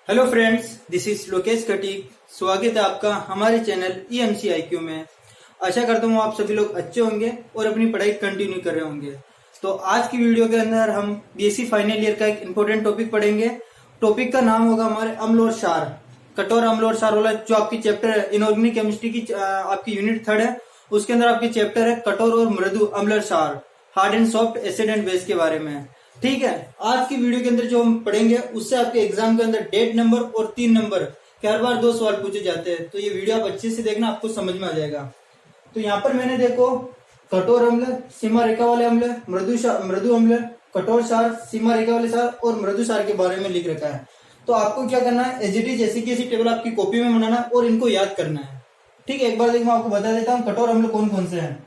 Hello friends, this is Lokesh Katik. स्वागत है आपका हमारे चैनल EMCIQ में। आशा करता हूँ आप सभी लोग अच्छे होंगे और अपनी पढ़ाई कंटिन्यू कर रहे होंगे। तो आज की वीडियो के अंदर हम BSc फाइनल ईयर का एक इम्पोर्टेंट टॉपिक पढ़ेंगे। टॉपिक का नाम होगा हमारे अम्ल और क्षार, कठोर अम्ल और क्षार वाला जो आपकी चैप्टर है इनऑर्गेनिक केमिस्ट्री की आपकी यूनिट 3 है। उसके अंदर आपकी चैप्टर है कठोर और मृदु अम्ल और क्षार, hard and soft acid and base के बारे में। ठीक है, आज की वीडियो के अंदर जो हम पढ़ेंगे उससे आपके एग्जाम के अंदर डेट नंबर और 3 नंबर के हर बार 2 सवाल पूछे जाते हैं। तो ये वीडियो आप अच्छे से देखना, आपको समझ में आ जाएगा। तो यहाँ पर मैंने देखो कठोर अम्ल, सीमा रेखा वाले अम्ल, मृदु अम्ल, कठोर क्षार, सीमा रेखा वाले क्षार और मृदु क्षार के बारे में लिख रखा है। तो आपको क्या करना है, एज इट इज ऐसी की ऐसी टेबल आपकी कॉपी में बनाना है और इनको याद करना है। ठीक है, एक बार देखो मैं आपको बता देता हूँ कठोर अम्ल कौन कौन से हैं।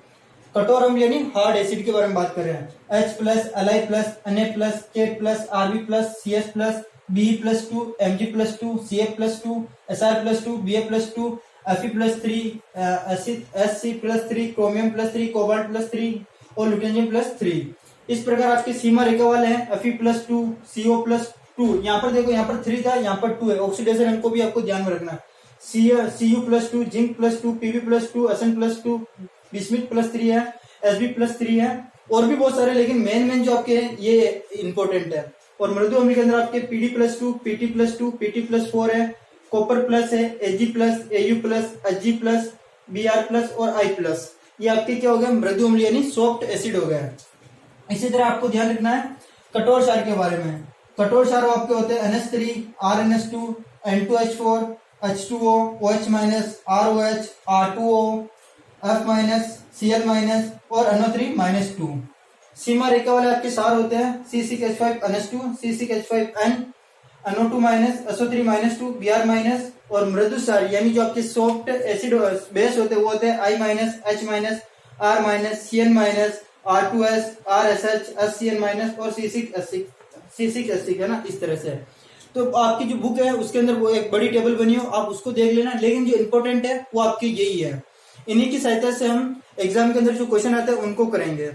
कठोर अम्ल यानी हार्ड एसिड के बारे में बात कर रहे हैं। H plus, Li plus, Na plus, K plus, Rb plus, CS plus, Be plus 2, Mg plus 2, Cf plus 2, Sr plus 2, Ba plus 2, Fe plus 3, Sc plus 3, chromium plus 3, cobalt plus 3 और लुटेनियम plus 3। इस प्रकार आपके सीमा रेखा वाले हैं Fe plus 2, CO plus 2। यहाँ पर देखो, यहाँ पर 3 था, यहाँ पर 2 है। ऑक्सीडेशन इनको भी आपको ध्यान में रखना है। Cu plus 2, zinc plus 2, Pb plus 2, Sn plus 2, bismuth plus 3 है, Sb प्लस 3 है और भी बहुत सारे, लेकिन मेन जो आपके हैं ये इंपॉर्टेंट है। और मृदु अम्ल के अंदर आपके Pd plus 2, Pt plus 2, Pt plus 4 है, कॉपर प्लस है, Ag plus, Au plus, Hg plus, Br plus और I प्लस। ये आपके क्या हो गया, मृदु अम्ल यानी सॉफ्ट एसिड हो गया। इसी तरह आपको ध्यान रखना है कठोर क्षार के बारे में। कठोर क्षार आपके होते हैं NH3, RNS2, N2H4, H2O, OH minus, ROH, R2O, F minus, Cl minus और NO3 माइनस 2। सीमा रेखा वाले आपके क्षार होते हैं C6H5NH2, C6H5N, NO2 minus, SO3 minus 2, Br minus. और मृदु क्षार यानी जो आपके सॉफ्ट एसिड बेस होते हैं वो होते हैं I minus, H minus, R minus, Cn minus, R2S, RSH, HCl minus और C6H6 है ना, इस तरह से। तो आपकी जो बुक है उसके अंदर वो एक बड़ी टेबल बनी हो, आप उसको देख लेना। लेकिन जो इंपॉर्टेंट है वो आपकी यही है। इन्हीं की सहायता से हम एग्जाम के अंदर जो क्वेश्चन आते हैं उनको करेंगे।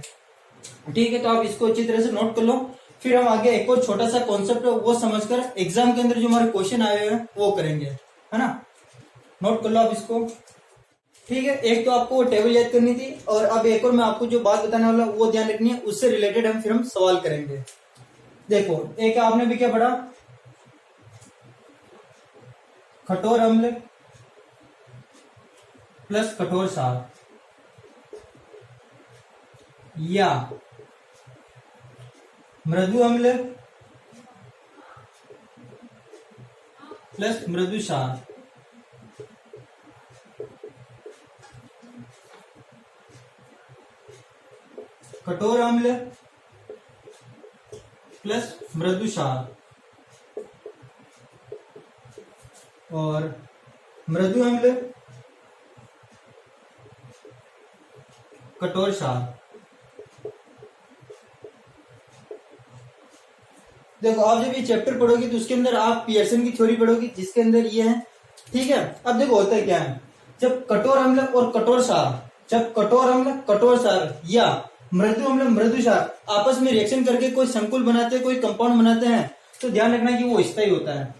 ठीक है, तो आप इसको अच्छी तरह से नोट कर लो। फिर हम आगे एक और छोटा सा कॉन्सेप्ट है वो समझकर एग्जाम के अंदर जो हमारे क्वेश्चन आए हुए हैं वो करेंगे, है ना। नोट कर लो आप इसको। ठीक है, एक तो आपको वो टेबल याद करनी थी और अब एक और मैं आपको जो बात बताने वाला वो ध्यान रखनी है, उससे रिलेटेड हम सवाल करेंगे। देखो, एक आपने भी क्या पढ़ा, कठोर अम्ल प्लस कठोर क्षार या मृदु अम्ल प्लस मृदु क्षार। कठोर अम्ल प्लस मृदु क्षार और मृदु अम्ल कठोर क्षार। देखो, आप जब ये चैप्टर पढ़ोगे तो उसके अंदर आप पियर्सन की थ्योरी पढ़ोगे जिसके अंदर ये है। ठीक है, अब देखो होता है क्या है, जब कठोर अम्ल और कठोर क्षार, जब कठोर अम्ल कठोर क्षार या मृदु अम्ल मृदु क्षार आपस में रिएक्शन करके कोई संकुल बनाते हैं, कोई कंपाउंड बनाते हैं, तो ध्यान रखना कि वो स्थायी होता है।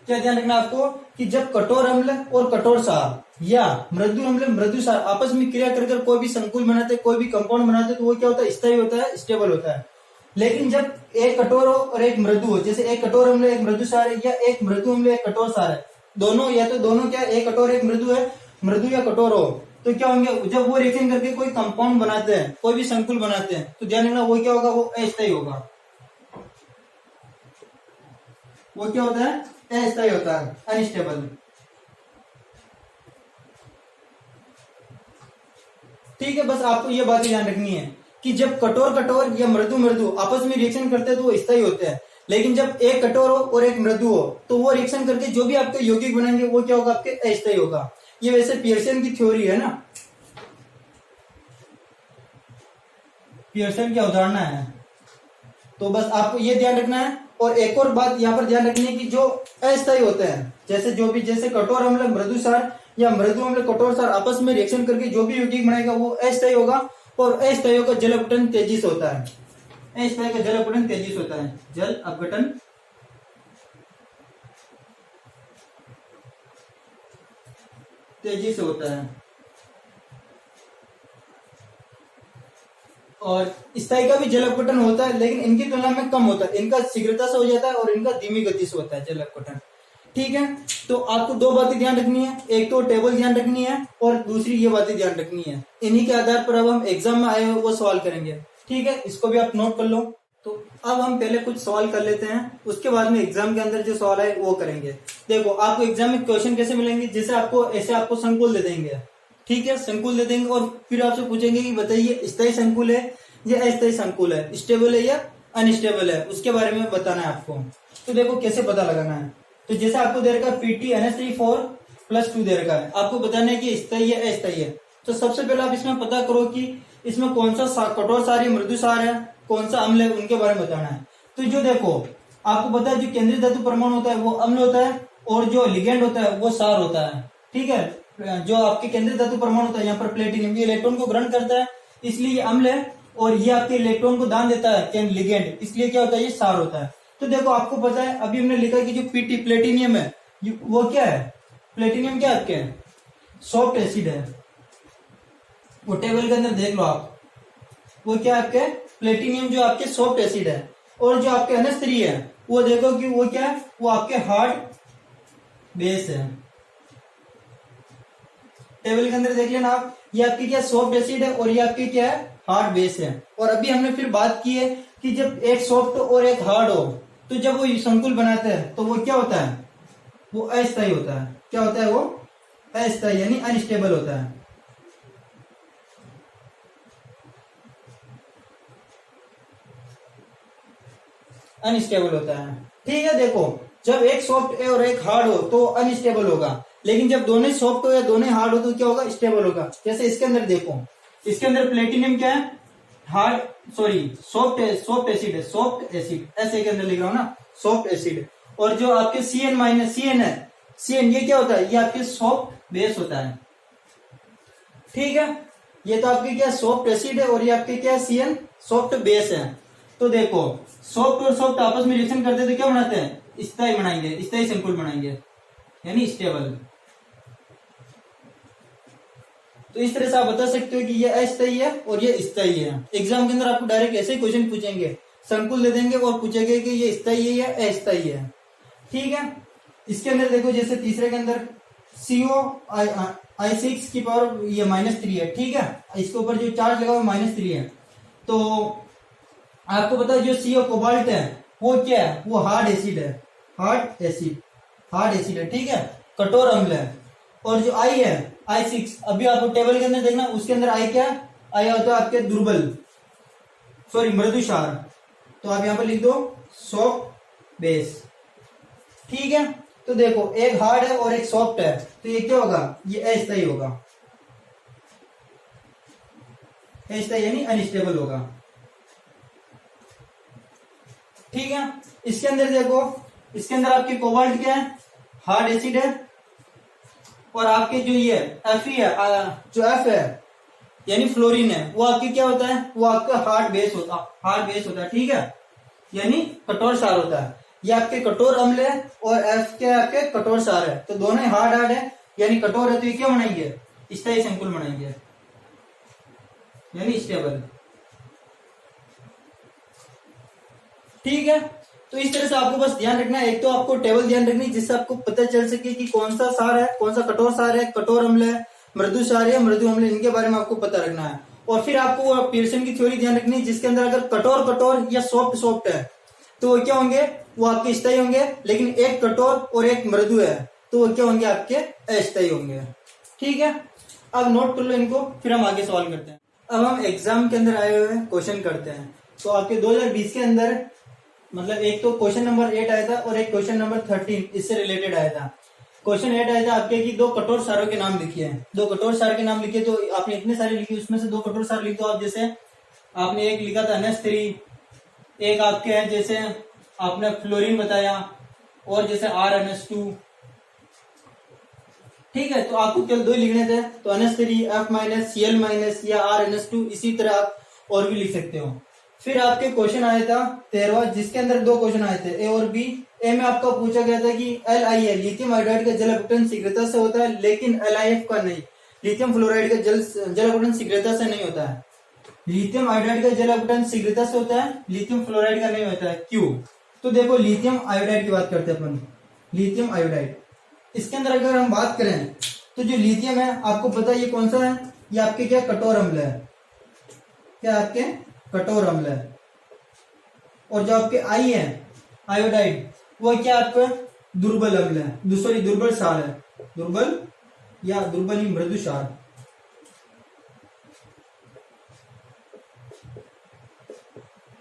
क्या ध्यान रखना आपको कि जब कठोर अम्ल और कठोर क्षार या मृदु अम्ल मृदु क्षार आपस में क्रिया कर कोई भी संकुल बनाते हैं, कोई भी कंपाउंड बनाते हैं, तो वो क्या होता है, स्थायी होता है, स्टेबल होता है। लेकिन जब एक कठोर हो और एक मृदु हो, जैसे एक कठोर अम्ल एक मृदु क्षार है या एक मृदु अम्ल एक कठोर क्षार है, दोनों या तो दोनों क्या, एक कठोर एक मृदु है, मृदु या कठोर हो, तो क्या होंगे, जब वो रिएक्शन करके कोई कंपाउंड बनाते हैं, कोई भी संकुल बनाते हैं, तो ध्यान रखना वो क्या होगा, वो अस्थायी होगा। वो क्या होता है, अस्थायी होता है, अनस्टेबल। ठीक है, बस आपको ये बात ध्यान रखनी है कि जब कठोर कठोर या मृदु मृदु आपस में रिएक्शन करते हैं तो वो स्थायी होते हैं। लेकिन जब एक कठोर हो और एक मृदु हो तो वो रिएक्शन करके जो भी आपके यौगिक बनेंगे वो क्या होगा, आपके अस्थायी होगा। ये वैसे पियर्सन की थ्योरी है ना, पियर्सन की अवधारणा है। तो बस आपको ये ध्यान रखना है। और एक और बात यहाँ पर ध्यान रखनी है कि जो अस्थायी होते हैं, जैसे कठोर अम्ल मृदु क्षार या मृदु अम्ल कठोर क्षार आपस में रिएक्शन करके जो भी यौगिक बनाएगा वो अस्थायी होगा। और अस्थायियों का जल अपघटन तेजी से होता है। अस्थायी का जल अपघटन तेजी से होता है, जल अपघटन तेजी से होता है। और स्थायी का भी जल अपघटन होता है, लेकिन इनकी तुलना में कम होता है। इनका शीघ्रता से हो जाता है और इनका धीमी गति से होता है जल अपघटन। ठीक है, तो आपको दो बातें ध्यान रखनी है, एक तो टेबल ध्यान रखनी है और दूसरी ये बातें ध्यान रखनी है। इन्हीं के आधार पर अब हम एग्जाम में आए हुए वो सवाल करेंगे। ठीक है, इसको भी आप नोट कर लो। तो अब हम पहले कुछ सवाल कर लेते हैं, उसके बाद में एग्जाम के अंदर जो सवाल है वो करेंगे। देखो, आपको एग्जाम में क्वेश्चन कैसे मिलेंगे, जैसे आपको संकुल दे देंगे। ठीक है, संकुल दे देंगे और फिर आपसे पूछेंगे कि बताइए स्थायी संकुल है या अस्थायी संकुल है, स्टेबल है या अनस्टेबल है, उसके बारे में बताना है आपको। तो देखो कैसे पता लगाना है। तो जैसे आपको दे रखा है PtnH3 +2 दे रखा है, आपको बताना है कि स्थायी है अस्थायी है। तो सबसे पहले आप इसमें पता करो कि इसमें कौन सा कठोर सार है, मृदु सार है, कौन सा अम्ल है, उनके बारे में बताना है। तो जो देखो आपको पता है, जो केंद्रीय धातु परमाणु होता है वो अम्ल होता है और जो लिगेंड होता है वो सार होता है। ठीक है, जो आपके केंद्रीय धातु परमाणु होता है, यहाँ पर प्लेटिनियम, ये इलेक्ट्रॉन को ग्रहण करता है इसलिए ये अम्ल है, और ये आपके इलेक्ट्रॉन को दान देता है लिगेंड, इसलिए क्या होता है, ये सार होता है। तो देखो आपको पता है, अभी हमने लिखा कि जो पीटी प्लेटिनियम है वो क्या है, प्लेटिनियम क्या आपके है, सॉफ्ट एसिड है। वो टेबल के अंदर देख लो आप, वो क्या आपके प्लेटिनियम जो आपके सॉफ्ट एसिड है। और जो आपके NH3 है वो देखो कि वो क्या है, वो आपके हार्ड बेस है। टेबल के अंदर देख लेना आप, ये आपकी क्या सॉफ्ट एसिड है और ये आपकी क्या है, हार्ड बेस है। और अभी हमने फिर बात की है कि जब एक सॉफ्ट और एक हार्ड हो तो जब वो संकुल बनाते हैं तो वो क्या होता है, वो अस्थायी होता है। क्या होता है, वो अस्थायी यानी अनस्टेबल होता है। अनस्टेबल होता है। ठीक है, देखो जब एक सॉफ्ट है और एक हार्ड हो तो अनस्टेबल होगा, लेकिन जब दोनों सॉफ्ट हो या दोनों हार्ड हो तो क्या होगा, स्टेबल होगा। जैसे इसके अंदर देखो, इसके अंदर प्लेटिनियम क्या है, सॉफ्ट एसिड है, सॉफ्ट एसिड ऐसे के अंदर लिख रहा हूं ना, सॉफ्ट एसिड। और जो आपके CN है, CN ये क्या होता है, ये आपके सॉफ्ट बेस होता है। ठीक है, ये तो आपके क्या सॉफ्ट एसिड है और ये आपके क्या CN सॉफ्ट बेस है। तो देखो सॉफ्ट और सॉफ्ट आपस में रिएक्शन करते हैं तो क्या बनाते हैं, स्थायी बनाएंगे, स्थायी संकुल बनाएंगे यानी स्टेबल। तो इस तरह से आप बता सकते हो कि ये अस्थायी है और ये स्थायी है। एग्जाम के अंदर आपको डायरेक्ट ऐसे ही क्वेश्चन पूछेंगे, संकुल दे देंगे और पूछेंगे कि ये स्थायी है या अस्थायी है। ठीक है, इसके अंदर देखो जैसे तीसरे के अंदर CO I6 की पावर ये -3 है। ठीक है, इसके ऊपर जो चार्ज लगा हुआ -3 है। तो आपको पता है जो CO कोबाल्ट है वो क्या है, वो हार्ड एसिड है, हार्ड एसिड है। ठीक है, कठोर अम्ल है। और जो I है I6, अभी आपको टेबल के अंदर देखना, उसके अंदर I क्या I होता है आपके मृदु क्षार। तो आप यहां पर लिख दो सॉफ्ट बेस। ठीक है, तो देखो एक हार्ड है और एक सॉफ्ट है, तो ये क्या होगा, ये अस्थायी होगा, अस्थायी यानी अनस्टेबल होगा। ठीक है, इसके अंदर देखो, इसके अंदर आपके कोबाल्ट क्या है, हार्ड एसिड है। और आपके जो ये Fe है, जो F है यानी फ्लोरीन है, वो आपके क्या होता है, वो आपका हार्ड बेस होता है। ठीक है, यानी कठोर सार होता है। ये आपके कठोर अम्ल है और F क्या है, आपके कठोर सार है। तो दोनों हार्ड है यानी कठोर है, तो ये क्या बनाएंगे, स्थायी संकुल बनाएंगे यानी स्टेबल। ठीक है, तो इस तरह से आपको बस ध्यान रखना है, एक तो आपको टेबल ध्यान रखनी जिससे आपको पता चल सके कि कौन सा सार है, कौन सा कठोर सार है, कठोर अम्ल है, मृदु सार है, मृदु अम्ल, इनके बारे में आपको पता रखना है। और फिर आपको पियर्सन की थ्योरी ध्यान रखनी है, जिसके अंदर अगर कठोर या सॉफ्ट है तो वो क्या होंगे, वो आपके स्थायी होंगे। लेकिन एक कठोर और एक मृदु है तो वो क्या होंगे, आपके अस्थायी होंगे। ठीक है, अब नोट कर लो इनको, फिर हम आगे सवाल करते हैं। अब हम एग्जाम के अंदर आए हुए क्वेश्चन करते हैं। तो आपके 2020 के अंदर मतलब एक तो क्वेश्चन नंबर 8 आया था और एक क्वेश्चन नंबर 13 इससे रिलेटेड आया था। क्वेश्चन 8 आया था आपके कि दो कठोर सारों के नाम लिखिए, दो कठोर सार के नाम लिखिए। तो आपने इतने सारे लिखे, उसमें से दो कठोर सार लिख दो आप। जैसे आपने एक लिखा था NH3, एक आपके है जैसे आपने फ्लोरीन बताया, और जैसे RNH2। ठीक है, तो आपको केवल दो ही लिखने थे, तो NH3 F minus Cl minus या RNH2, इसी तरह आप और भी लिख सकते हो। फिर आपके क्वेश्चन आया था 13वां, जिसके अंदर दो क्वेश्चन आए थे ए और बी। ए में आपका पूछा गया था कि LiA लिथियम आयोडाइड का जल अपघटन शीघ्रता से होता है, लेकिन LiF का नहीं, लिथियम फ्लोराइड का जल अपघटन शीघ्रता से नहीं होता है। लिथियम आयोडाइड का जल अपघटन शीघ्रता से होता है, लिथियम फ्लोराइड का नहीं होता है, क्यों? तो देखो लिथियम आयोडाइड की बात करते हैं अपन। लिथियम आयोडाइड, इसके अंदर अगर हम बात करें तो जो लिथियम है आपको पता है ये कौन सा है, ये आपके क्या कठोर अम्ल है, क्या आपके कठोर अम्ल है। और जो आपके आई है आयोडाइड, वो क्या आपका दुर्बल अम्ल है, सॉरी दुर्बल क्षार है, दुर्बल या दुर्बल ही मृदु क्षार।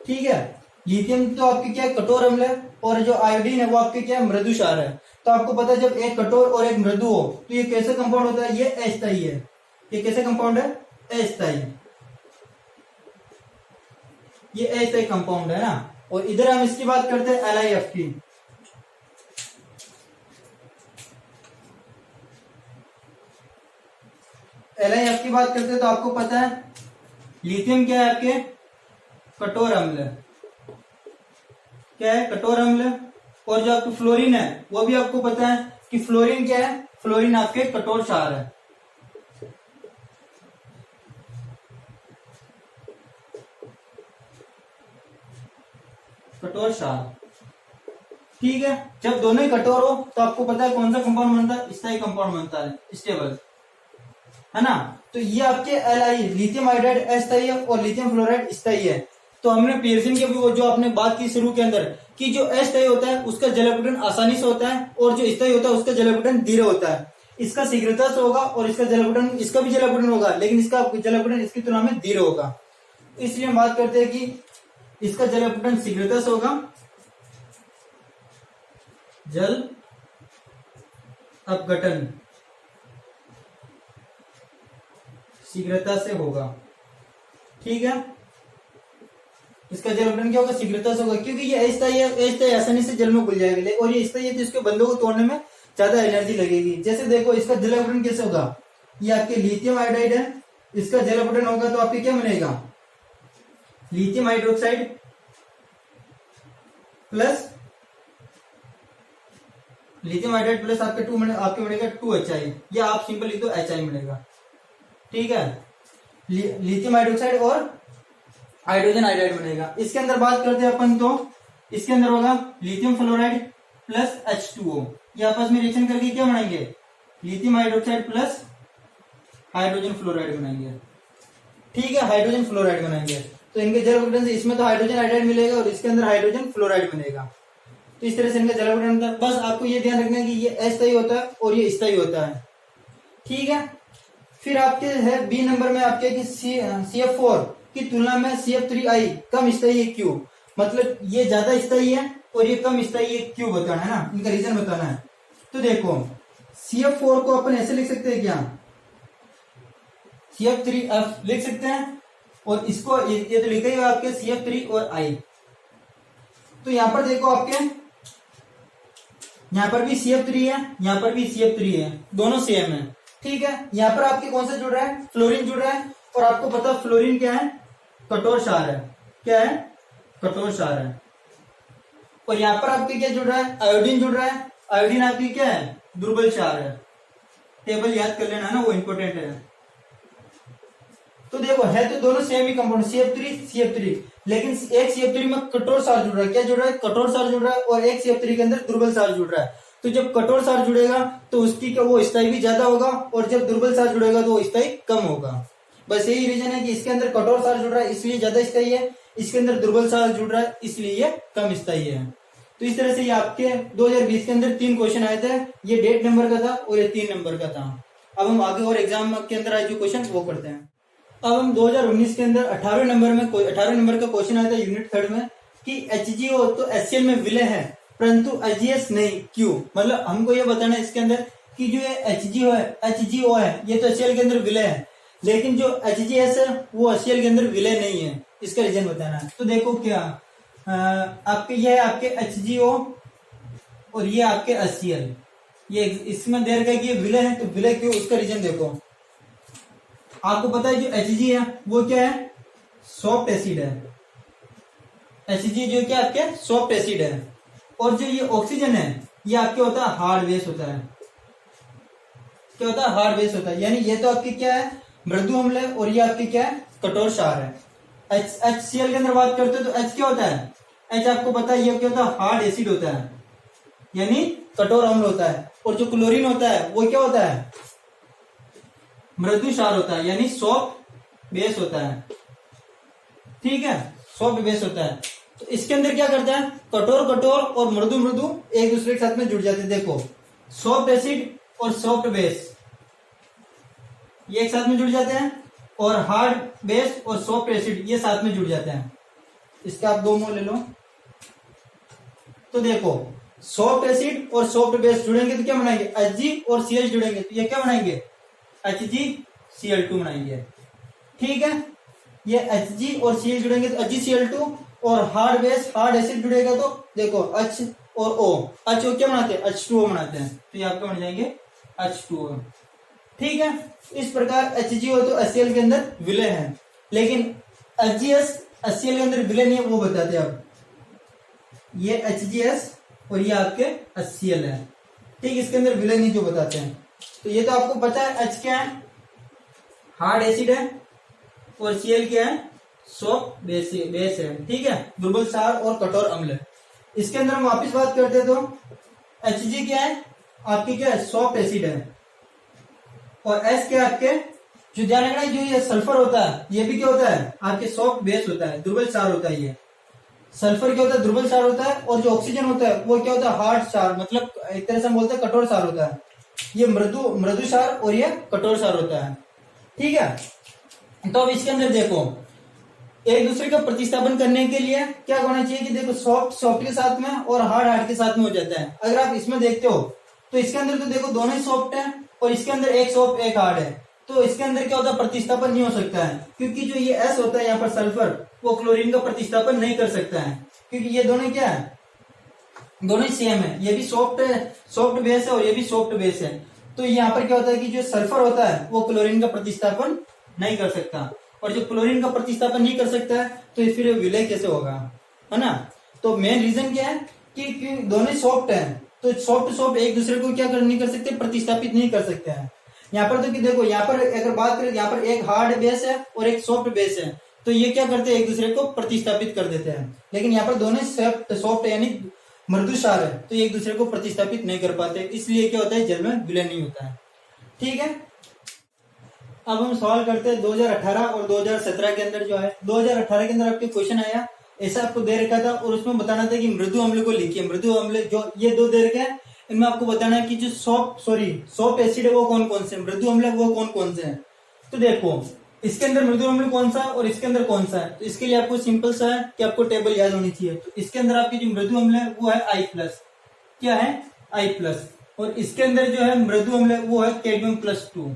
ठीक है, लिथियम तो आपके क्या कठोर अम्ल है, और जो आयोडीन है वो आपके क्या मृदु क्षार है। तो आपको पता है जब एक कठोर और एक मृदु हो तो ये कैसे कंपाउंड होता है, ये अस्थायी है। ये कैसे कंपाउंड है, अस्थायी, ये अस्थायी कंपाउंड है ना। और इधर हम इसकी बात करते हैं LiF की। LiF की बात करते हैं तो आपको पता है लिथियम क्या है, आपके कठोर अम्ल है, क्या है, कठोर अम्ल। और जो आपको फ्लोरीन है वो भी आपको पता है कि फ्लोरीन क्या है, फ्लोरीन आपके कठोर क्षार है। कठोर क्षार, ठीक है। जब दोनों ही कठोर हो तो आपको पता है कौन सा कंपाउंड बनता है, स्थायी कंपाउंड बनता है, स्टेबल, है ना। तो ये आपके Li लिथियम आयोडाइड अस्थायी है और लिथियम फ्लोराइड स्थायी है। तो हमने पियर्सन की भी वो जो आपने बात की शुरू के अंदर कि जो अस्थायी होता है उसका जल अपघटन आसानी से होता है, और जो स्थायी होता है उसका जल अपघटन धीरे होता है। इसका शीघ्रता से होगा और इसका जल अपघटन, इसका भी जल अपघटन होगा, लेकिन इसका जल अपघटन इसकी तुलना में धीरे होगा। इसलिए हम बात करते हैं कि इसका जल अपघटन शीघ्रता से होगा, जल अपघटन शीघ्रता से होगा, ठीक है। इसका जल अपघटन क्या होगा, शीघ्रता से होगा, क्योंकि ये अस्थायी है, अस्थायी आसानी से जल में घुल जाएगा, और ये स्थायी है तो इसके बंधों को तोड़ने में ज्यादा एनर्जी लगेगी। जैसे देखो इसका जल अपघटन कैसे होगा, ये आपके लिथियम आयोडाइड है, इसका जल अपघटन होगा तो आपके क्या बनेगा, lithium hydroxide plus lithium iodide plus आपके बनेगा 2HI, या आप सिंपल लिख दो HI बनेगा, ठीक है। लिथियम हाइड्रोक्साइड और हाइड्रोजन आयोडाइड बनेगा। इसके अंदर बात करते हैं अपन तो इसके अंदर होगा लिथियम फ्लोराइड प्लस H2O, ये आपस में रिएक्शन करके क्या बनाएंगे, lithium hydroxide plus hydrogen fluoride बनाएंगे, ठीक है, हाइड्रोजन फ्लोराइड बनाएंगे। तो इनके जल अपघटन से इसमें तो हाइड्रोजन आयोडाइड मिलेगा और इसके अंदर हाइड्रोजन फ्लोराइड बनेगा। तो इस तरह से इनका जल अपघटन होता है। बस आपको ये ध्यान रखना है कि ये अस्थायी होता है और ये स्थायी होता है, ठीक है। फिर आपके है बी नंबर में आपके कि CF4 की तुलना में CF3I कम स्थायी है, क्यों? मतलब ये ज्यादा स्थायी है और ये कम स्थायी है, क्यों बताना है ना, इनका रीजन बताना है। तो देखो CF4 को अपन ऐसे लिख सकते हैं क्या, CF3F लिख सकते हैं, और इसको ये तो लिखा ही आपके CF3 और I। तो यहां पर देखो आपके यहां पर भी CF3 है, यहां पर भी CF3 है, दोनों सेम है, ठीक है। यहां पर आपके कौन सा जुड़ रहा है, फ्लोरीन जुड़ रहा है, और आपको पता है फ्लोरीन क्या है, कठोर क्षार है, क्या है, कठोर क्षार है। और यहां पर आपके क्या जुड़ रहा है, आयोडीन जुड़ रहा है, आयोडीन आपकी क्या है, दुर्बल क्षार है। टेबल याद कर लेना ना, वो इंपॉर्टेंट है। तो देखो है तो दोनों सेम ही कंपाउंड CF3, लेकिन एक CF3 में कठोर क्षार जुड़ रहा है, क्या जुड़ रहा है, कठोर क्षार जुड़ रहा है, और एक CF3 के अंदर दुर्बल क्षार जुड़ रहा है। तो जब कठोर क्षार जुड़ेगा तो उसकी क्या वो स्थायी भी ज्यादा होगा, और जब दुर्बल क्षार जुड़ेगा तो वो स्थायी कम होगा। बस यही रीजन है कि इसके अंदर कठोर क्षार जुड़ रहा है इसलिए ज्यादा स्थायी है, इसके अंदर दुर्बल क्षार जुड़ रहा है इसलिए ये कम स्थायी है। तो इस तरह से ये आपके 2020 के अंदर 3 क्वेश्चन आए थे, ये 1.5 नंबर का था और ये 3 नंबर का था। अब हम आगे और एग्जाम के अंदर आए जो क्वेश्चन वो करते हैं। अब हम 2019 के अंदर 18 नंबर का क्वेश्चन आया था यूनिट 3 में कि HGO तो HCl में विलय है परंतु HGS नहीं, क्यों? मतलब हमको ये बताना है इसके अंदर कि जो ये HGO है ये तो HCl के अंदर विलय है, लेकिन जो HGS है वो HCl के अंदर विलय नहीं है, इसका रीजन बताना है। तो देखो क्या आपके ये है आपके HGO और ये आपके HCl, ये इसमें दे रखा है कि ये विलय है, तो विलय क्यों, उसका रीजन देखो। आपको पता है जो Hg है वो क्या है, सॉफ्ट एसिड है। Hg जो क्या आपके सॉफ्ट एसिड है, और जो ये ऑक्सीजन है ये आपके होता है हार्ड बेस होता है। क्या होता है, हार्ड बेस होता है। यानी ये तो आपकी क्या है, मृदु अम्ल है, और ये आपकी क्या है, कठोर क्षार है। HCl के अंदर बात करते हो तो H क्या होता है, H आपको पता है ये क्या होता है, हार्ड एसिड होता है, यानी कठोर अम्ल होता है। और जो क्लोरीन होता है वो क्या होता है, मृदु क्षार होता है, यानी सॉफ्ट बेस होता है। ठीक है, सॉफ्ट बेस होता है। तो इसके अंदर क्या करता है, कठोर कठोर और मृदु मृदु एक दूसरे के साथ में जुड़ जाते हैं। देखो सॉफ्ट एसिड और सॉफ्ट बेस ये एक साथ में जुड़ जाते हैं, और हार्ड बेस और सॉफ्ट एसिड ये साथ में जुड़ जाते हैं। इसका आप 2 मोल ले लो। तो देखो सॉफ्ट एसिड और सॉफ्ट बेस जुड़ेंगे तो क्या बनाएंगे, Hg और Cl जुड़ेंगे तो ये क्या बनाएंगे, HgCl2 बनाएंगे। ठीक है, ये Hg और Cl जुड़ेंगे तो HgCl2, और हार्ड बेस हार्ड एसिड जुड़ेगा तो देखो H और O, H क्या बनाते हैं, H2O बनाते हैं, तो ये आपके बन जाएंगे H2O। ठीक है, इस प्रकार HgO तो HCl के अंदर विलय है, लेकिन HgS HCl के अंदर विलय नहीं है, वो बताते हैं अब। ये HgS और ये आपके HCl है। ठीक, इसके अंदर विलय नहीं जो बताते हैं। तो ये तो आपको पता है, H क्या है, हार्ड एसिड है, और Cl क्या है, सॉफ्ट बेस है। ठीक है, दुर्बल क्षार और कठोर अम्ल। इसके अंदर हम वापिस बात करते हैं तो Hg क्या है, आपकी क्या है, सॉफ्ट एसिड है, और S क्या है आपके, जो ध्यान रखना है, जो ये सल्फर होता है ये भी क्या होता है, आपके सॉफ्ट बेस होता है, दुर्बल क्षार होता है। ये सल्फर क्या होता है, दुर्बल क्षार होता है, और जो ऑक्सीजन होता है वो क्या होता है, हार्ड क्षार, मतलब एक तरह से हम बोलते हैं कठोर क्षार होता है। ये मृदु क्षार और ये कठोर क्षार होता है। ठीक है, तो अब इसके अंदर देखो एक दूसरे का प्रतिस्थापन करने के लिए क्या होना चाहिए कि देखो सॉफ्ट के साथ में और हार्ड के साथ में हो जाता है। अगर आप इसमें देखते हो तो इसके अंदर तो देखो दोनों ही सॉफ्ट है, और इसके अंदर एक सॉफ्ट एक हार्ड है, तो इसके अंदर क्या होता है, प्रतिस्थापन नहीं हो सकता है, क्योंकि जो ये S होता है यहाँ पर सल्फर, वो क्लोरीन का प्रतिस्थापन नहीं कर सकता है, क्योंकि ये दोनों क्या है, दोनों ही सेम है। ये भी सॉफ्ट बेस है और ये भी सॉफ्ट बेस है। तो यहाँ पर क्या होता है कि जो सल्फर होता है वो क्लोरीन का प्रतिस्थापन नहीं कर सकता, और जो क्लोरीन का प्रतिस्थापन नहीं कर सकता है तो फिर विलय कैसे होगा, है ना। तो मेन रीजन क्या है कि दोनों सॉफ्ट है, तो सॉफ्ट सॉफ्ट एक दूसरे को क्या नहीं कर सकते, प्रतिस्थापित नहीं कर सकते हैं। यहाँ पर तो कि देखो यहाँ पर अगर बात करें, यहाँ पर एक हार्ड बेस है और एक सॉफ्ट बेस है, तो ये क्या करते हैं, एक दूसरे को प्रतिस्थापित कर देते हैं। लेकिन यहाँ पर दोनों सॉफ्ट यानी मृदु क्षार है, तो एक दूसरे को प्रतिस्थापित नहीं कर पाते, इसलिए क्या होता है, जल में विलय नहीं होता है। ठीक है, अब हम सवाल करते हैं 2018 और 2017 के अंदर जो है। 2018 के अंदर आपके क्वेश्चन आया, ऐसा आपको दे रखा था, और उसमें बताना था कि मृदु अम्ल को लिखिए। मृदु अम्ल जो ये 2 दे रखे हैं, इनमें आपको बताना है कि जो सॉफ्ट एसिड है वो कौन कौन से, मृदु अम्ल है वो कौन कौन से हैं। तो देखो इसके अंदर मृदु अम्ल कौन सा है और इसके अंदर कौन सा है, तो इसके लिए आपको सिंपल सा है कि आपको टेबल याद होनी चाहिए। तो इसके अंदर आपकी जो मृदु अम्ल है वो है I+, क्या है I+, और इसके अंदर जो है मृदु अम्ल है वो है Kd+2।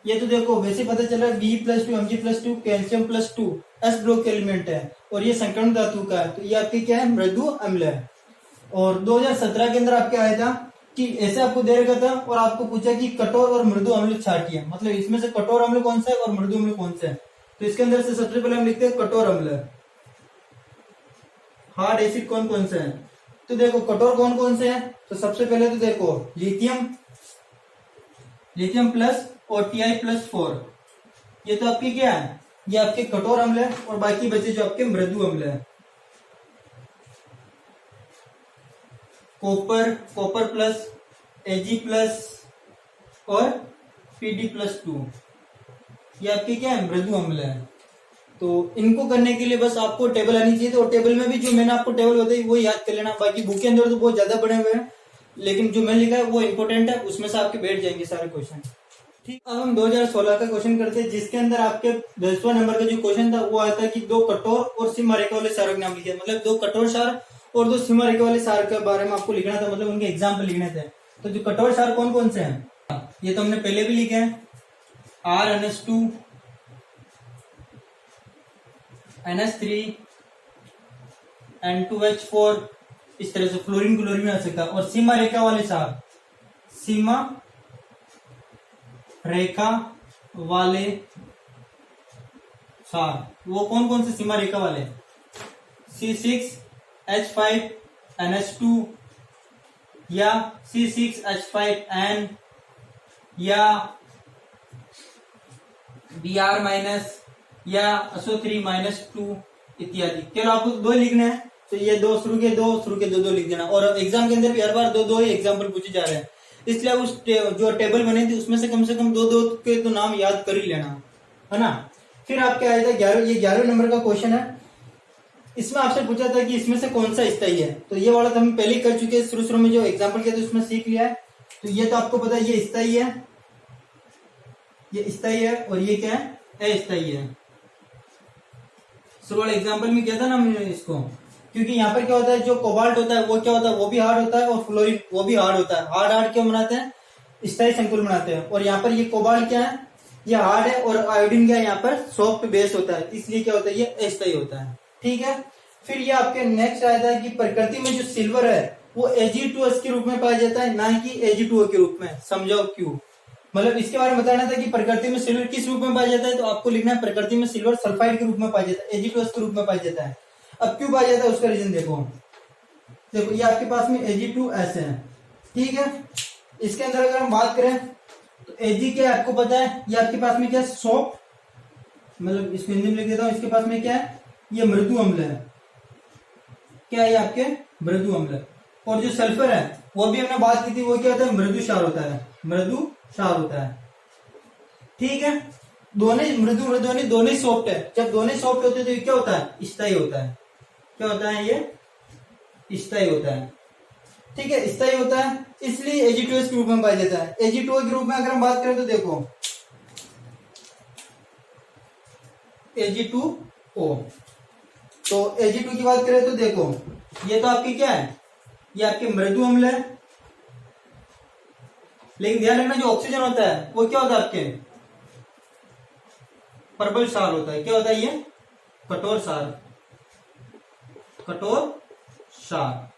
ये तो देखो वैसे पता चला Be+2 Mg+2 कैल्शियम+2 S ग्रुप के एलिमेंट है, और ये संकरण धातु का है, तो ये आपके क्या है, मृदु अम्ल है। और 2017 के अंदर आपके आया था कि ऐसे आपको दे रखा था और आपको पूछा कि कठोर और मृदु अम्ल छाटिए, मतलब इसमें से कठोर अम्ल कौन सा है और मृदु अम्ल कौन सा है। तो इसके अंदर से सबसे पहले हम लिखते हैं कठोर अम्ल। हार्ड एसिड कौन कौन से है, तो देखो कठोर कौन कौन से है, तो सबसे पहले तो देखो लिथियम प्लस और Ti+4, ये तो आपके क्या है, ये आपके कठोर अम्ल है, और बाकी बचे जो आपके मृदु अम्ल है। कॉपर प्लस Ag+ और Pd+2, ये आपके क्या है, मृदु अम्ल है। तो इनको करने के लिए बस आपको टेबल आनी चाहिए, तो टेबल में भी जो मैंने आपको टेबल बताई वो याद कर लेना। बाकी बुक के अंदर तो बहुत ज्यादा बने हुए हैं, लेकिन जो मैंने लिखा है वो इंपॉर्टेंट है, उसमें से आपके बैठ जाएंगे सारे क्वेश्चन। ठीक, अब हम 2016 का क्वेश्चन करते हैं, जिसके अंदर आपके 10वां नंबर का जो क्वेश्चन था वो आया था कि 2 कठोर और सीमा रेखा वाले क्षार के नाम लिखे, मतलब 2 कठोर क्षार और 2 सीमा रेखा वाले क्षार के बारे में आपको लिखना था, मतलब उनके एग्जाम्पल लिखने थे। तो जो कठोर क्षार कौन कौन से हैं, ये तो हमने पहले भी लिखे हैं, RNH2 NH3 N2H4, इस तरह से फ्लोरीन क्लोरीन आ सकता है। और सीमा रेखा वाले क्षार सीमा रेखा वाले क्षार, वो कौन कौन से सीमा रेखा वाले? C6H5NH2 या C6H5N या Br माइनस या SO3-2 इत्यादि। केवल आपको दो लिखना है, तो ये दो शुरू के दो लिख देना। और एग्जाम के अंदर भी हर बार दो ही एग्जाम्पल पूछे जा रहे हैं, इसलिए उस जो टेबल बने थे उसमें से कम दो के तो नाम याद कर ही लेना, है ना। फिर आपके आया था 11वें नंबर का क्वेश्चन है। इसमें आपसे पूछा था कि इसमें से कौन सा स्थायी है, तो ये वाला तो हम पहले ही कर चुके हैं, शुरू में जो एग्जाम्पल किया था उसमें सीख लिया है। तो ये तो आपको पता है ये स्थायी है, ये स्थायी है, और ये क्या है? अस्थायी है। शुरू वाले एग्जाम्पल में किया था ना हमने इसको, क्योंकि यहाँ पर क्या होता है, जो कोबाल्ट होता है वो क्या होता है, वो भी हार्ड होता है, और फ्लोरीन वो भी हार्ड होता है। हार्ड क्यों बनाते हैं? स्थायी संकुल बनाते हैं। और यहाँ पर ये कोबाल्ट क्या है, ये हार्ड है, और आयोडीन क्या है, यहाँ पर सॉफ्ट बेस होता है, इसलिए क्या होता है, ये अस्थायी होता है। ठीक है। फिर ये आपके नेक्स्ट आता है कि प्रकृति में जो सिल्वर है वो Ag2S के रूप में पाया जाता है, ना कि Ag2O के रूप में। समझाओ क्यों? मतलब इसके बारे में बताना था कि प्रकृति में सिल्वर किस रूप में पाया जाता है, तो आपको लिखना है प्रकृति में सिल्वर सल्फाइड के रूप में पाया जाता है, Ag2S के रूप में पाया जाता है। अब क्यों पाया जाता है उसका रीजन देखो ये आपके पास में Ag2S है, ठीक है। इसके अंदर अगर हम बात करें तो Ag क्या है आपको पता है, ये आपके पास में क्या है, सॉफ्ट, मतलब इसको हिंदी में लिख देता हूं, इसके पास में क्या है, ये मृदु अम्ल है। क्या है आपके? मृदु अम्ल। और जो सल्फर है वो भी हमने बात की थी, वो क्या होता है, मृदु क्षार होता है, मृदु क्षार होता है। ठीक है। दोनों मृदु दोनों ही सॉफ्ट है। जब दोनों सॉफ्ट होते हैं तो ये क्या होता है, स्थायी होता है। क्या होता है, ये स्थायी होता है। ठीक है, स्थायी होता है, इसलिए Ag2S के रूप में पाया जाता है। Ag2O के रूप में अगर हम बात करें तो देखो Ag2O, तो Ag2 की बात करें तो देखो ये तो आपकी क्या है, ये आपके मृदु अम्ल है। लेकिन ध्यान रखना जो ऑक्सीजन होता है वो क्या होता है आपके, प्रबल क्षार होता है। क्या होता है, ये कठोर क्षार, कठोर क्षार।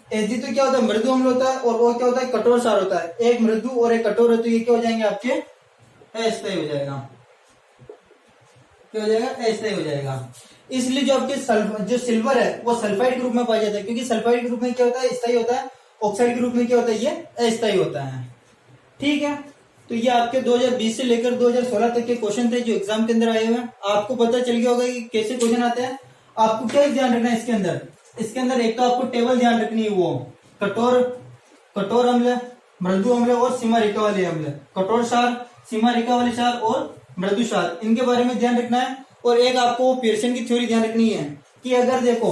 Ag तो क्या होता है, मृदु अम्ल होता है, और वो क्या होता है, कठोर क्षार होता है। एक मृदु और एक कठोर है, तो ये क्या हो जाएंगे आपके, अस्थायी हो जाएगा। क्या हो जाएगा, अस्थायी हो जाएगा। इसलिए जो आपके जो सिल्वर है वो सल्फाइड के रूप में पाया जाता है, क्योंकि सल्फाइड के रूप में क्या होता है, स्थायी होता है। ऑक्साइड के रूप में क्या होता है, ये अस्थायी होता है। ठीक है। तो ये आपके 2020 से लेकर 2016 तक के क्वेश्चन थे जो एग्जाम के अंदर आए हुए हैं। आपको पता चल गया होगा कि कैसे क्वेश्चन आते हैं। आपको क्या ध्यान रखना है इसके अंदर एक तो आपको टेबल ध्यान रखनी है, वो कठोर अम्ल, मृदु अम्ल और सीमा रेखा वाले अम्ल। कठोर क्षार, सीमा रेखा वाले क्षार और मृदु क्षार, इनके बारे में ध्यान रखना है। और एक आपको पियर्सन की थ्योरी ध्यान रखनी है कि अगर देखो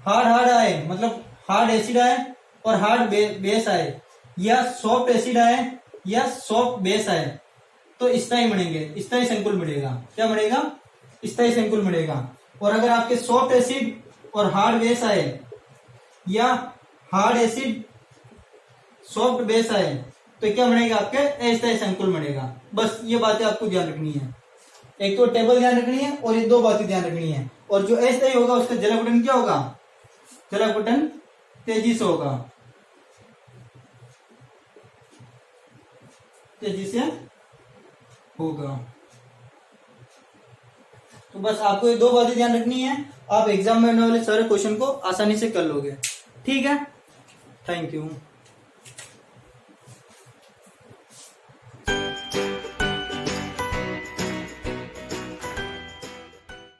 हार्ड आए, मतलब हार्ड एसिड आए और हार्ड बेस आए, या सॉफ्ट एसिड आए या सॉफ्ट बेस आए, तो स्थायी बनेंगे, स्थायी संकुल मिलेगा। क्या मिलेगा, स्थायी संकुल मिलेगा। और अगर आपके सॉफ्ट एसिड और हार्ड बेस आए या हार्ड एसिड सॉफ्ट बेस आए, तो क्या बनेगा, आपके अस्थायी संकुल बनेगा। बस ये बातें आपको ध्यान रखनी है। एक तो टेबल ध्यान रखनी है और ये दो बातें ध्यान रखनी है। और जो अस्थायी होगा उसका जलापटन क्या होगा, जलापटन तेजी से होगा, तेजी से होगा। तो बस आपको ये दो बातें ध्यान रखनी है, आप एग्जाम में आने वाले सारे क्वेश्चन को आसानी से कर लोगे। ठीक है, थैंक यू।